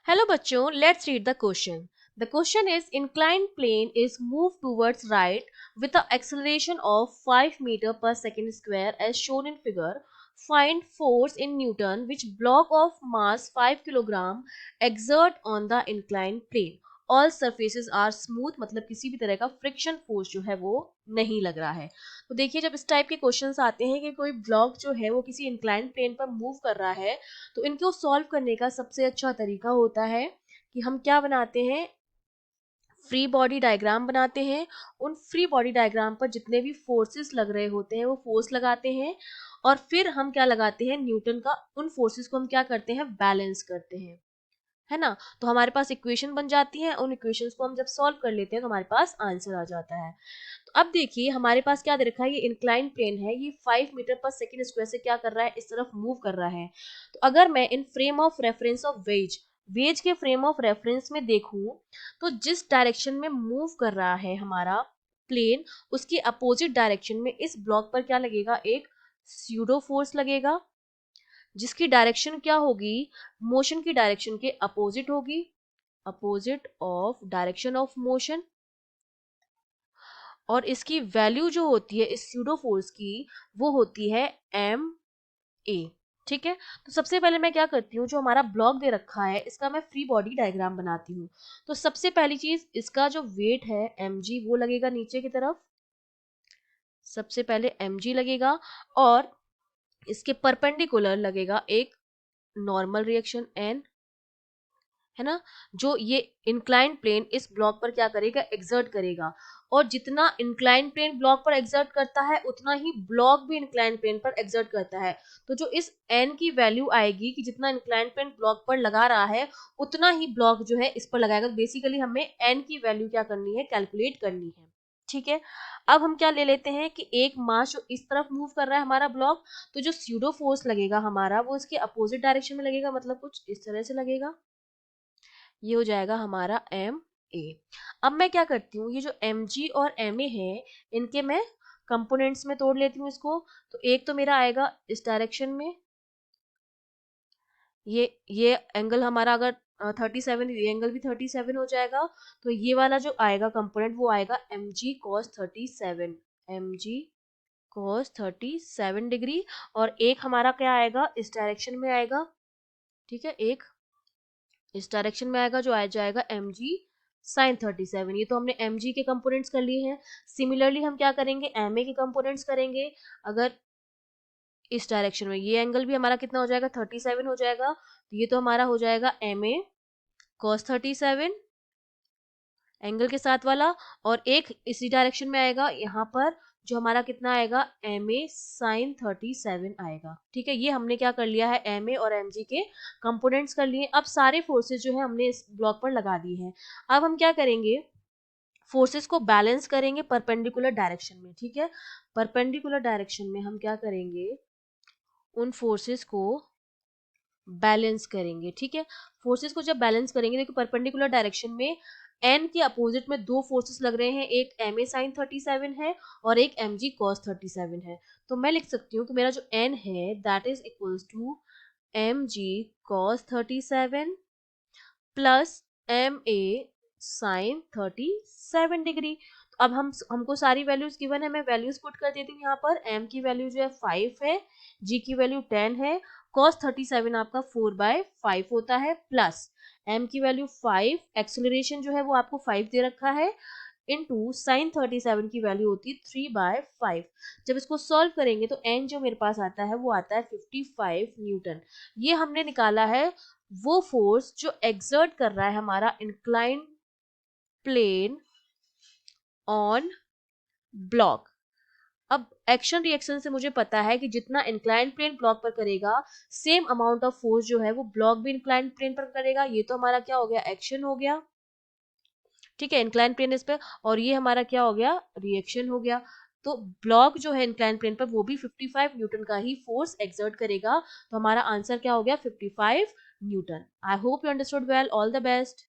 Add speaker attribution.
Speaker 1: Hello बच्चों, let's read the question. The question is inclined plane is moved towards right with the acceleration of 5 meter per second square as shown in figure. Find force in Newton which block of mass 5 kilogram exert on the inclined plane. All surfaces are smooth, मतलब किसी भी तरह का friction force जो है वो नहीं लग रहा है। तो देखिए जब इस टाइप के क्वेश्चंस आते हैं कि कोई ब्लॉक जो है वो किसी इंक्लाइंड प्लेन पर मूव कर रहा है, तो इनको सॉल्व करने का सबसे अच्छा तरीका होता है कि हम क्या बनाते हैं, फ्री बॉडी डायग्राम बनाते हैं। उन फ्री बॉडी डायग्राम पर जितने भी फोर्सेस लग रहे होते हैं वो फोर्स लगाते हैं और फिर हम क्या लगाते हैं, न्यूटन का उन फोर्सेस को हम क्या करते हैं, बैलेंस करते हैं, है ना। तो हमारे पास इक्वेशन बन जाती है, उन इक्वेशंस को हम जब सॉल्व कर लेते हैं तो हमारे पास आंसर आ जाता है। तो अब देखिए हमारे पास क्या दे रखा है, ये इंक्लाइन प्लेन है, ये 5 मीटर पर सेकंड स्क्वायर से क्या कर रहा है, इस तरफ मूव कर रहा है। तो अगर मैं इन frame of reference of wedge wedge के फ्रेम ऑफ रेफरेंस में देखूं, तो जिस डायरेक्शन में मूव कर रहा है हमारा प्लेन, उसकी अपोजिट डायरेक्शन में इस ब्लॉक पर क्या लगेगा, एक स्यूडो फोर्स लगेगा, जिसकी डायरेक्शन क्या होगी, मोशन की डायरेक्शन के अपोजिट होगी, opposite of direction of motion. और इसकी वैल्यू जो होती है इस स्यूडो फोर्स की, वो होती है एम ए। ठीक है, तो सबसे पहले मैं क्या करती हूँ, जो हमारा ब्लॉक दे रखा है इसका मैं फ्री बॉडी डायग्राम बनाती हूँ। तो सबसे पहली चीज, इसका जो वेट है एम जी, वो लगेगा नीचे की तरफ, सबसे पहले एम जी लगेगा। और इसके परपेंडिकुलर लगेगा एक नॉर्मल रिएक्शन एन, है ना, जो ये इंक्लाइन प्लेन इस ब्लॉक पर क्या करेगा, एक्सर्ट करेगा। और जितना इंक्लाइन प्लेन ब्लॉक पर एक्सर्ट करता है उतना ही ब्लॉक भी इंक्लाइन प्लेन पर एक्सर्ट करता है। तो जो इस एन की वैल्यू आएगी कि जितना इंक्लाइन प्लेन ब्लॉक पर लगा रहा है उतना ही ब्लॉक जो है इस पर लगाएगा। तो बेसिकली हमें एन की वैल्यू क्या करनी है, कैलकुलेट करनी है। ठीक है, अब हम क्या ले लेते हैं कि एक मास जो इस तरफ मूव कर रहा है हमारा ब्लॉक, तो जो स्यूडो फोर्स लगेगा हमारा वो इसके अपोजिट डायरेक्शन में लगेगा, मतलब कुछ इस तरह से लगेगा। ये हो जाएगा हमारा एम ए। अब मैं क्या करती हूँ, ये जो एम जी और एम ए है इनके मैं कंपोनेंट्स में तोड़ लेती हूँ इसको। तो एक तो मेरा आएगा इस डायरेक्शन में, ये एंगल हमारा अगर 37, ये एंगल भी 37 हो जाएगा। तो ये वाला जो आएगा कंपोनेंट वो आएगा M G cos 37, M G cos 37 degree. और एक हमारा क्या आएगा, इस डायरेक्शन में आएगा। ठीक है, एक इस डायरेक्शन में आएगा जो आ जाएगा एम जी साइन 37। ये तो हमने एम जी के कंपोनेंट्स कर लिए हैं। सिमिलरली हम क्या करेंगे, एम ए के कंपोनेंट्स करेंगे। अगर इस डायरेक्शन में ये एंगल भी हमारा कितना हो जाएगा, 37 हो जाएगा। तो ये तो हमारा हो जाएगा एम ए कॉस 37 एंगल के साथ वाला। और एक इसी डायरेक्शन में आएगा यहाँ पर, जो हमारा कितना आएगा, एम ए साइन 37 आएगा। ठीक है, ये हमने क्या कर लिया है, एम ए और एम जी के कंपोनेंट्स कर लिए। अब सारे फोर्सेस जो है हमने इस ब्लॉक पर लगा दिए हैं। अब हम क्या करेंगे, फोर्सेस को बैलेंस करेंगे परपेंडिकुलर डायरेक्शन में। ठीक है, परपेंडिकुलर डायरेक्शन में हम क्या करेंगे, उन फोर्सेस को बैलेंस करेंगे। ठीक है, फोर्सेस को जब बैलेंस करेंगे, देखो परपेंडिकुलर डायरेक्शन में एन के अपोजिट में दो फोर्सेस लग रहे हैं, एक एम ए साइन 37 है और एक एम जी कॉस 37 है। तो मैं लिख सकती हूँ कि मेरा जो एन है that is equals to M G cos 37 plus M A sine 37 degree. तो अब हमको सारी वैल्यूज गिवन है, मैं वैल्यूज पुट कर देती हूँ यहाँ पर। एम की वैल्यू जो है 5 है, जी की वैल्यू 10 है, cos 37 आपका 4/5 होता है, प्लस m की वैल्यू 5, एक्सेलरेशन जो है वो आपको 5 दे रखा है, इनटू साइन 37 की वैल्यू होती है 3/5। जब इसको सॉल्व करेंगे तो n जो मेरे पास आता है वो आता है 55 न्यूटन। ये हमने निकाला है वो फोर्स जो एक्सर्ट कर रहा है हमारा इंक्लाइन प्लेन ऑन ब्लॉक। अब एक्शन रिएक्शन से मुझे पता है कि जितना इंक्लाइन प्लेन ब्लॉक पर करेगा, सेम अमाउंट ऑफ फोर्स जो है वो ब्लॉक भी इंक्लाइन प्लेन पर करेगा। ये तो हमारा क्या हो गया, एक्शन हो गया। ठीक है, इंक्लाइन प्लेन इस पे, और ये हमारा क्या हो गया, रिएक्शन हो गया। तो ब्लॉक जो है इंक्लाइन प्लेन पर वो भी 55 न्यूटन का ही फोर्स एक्सर्ट करेगा। तो हमारा आंसर क्या हो गया, 55 Newton. I hope you understood well. All the best.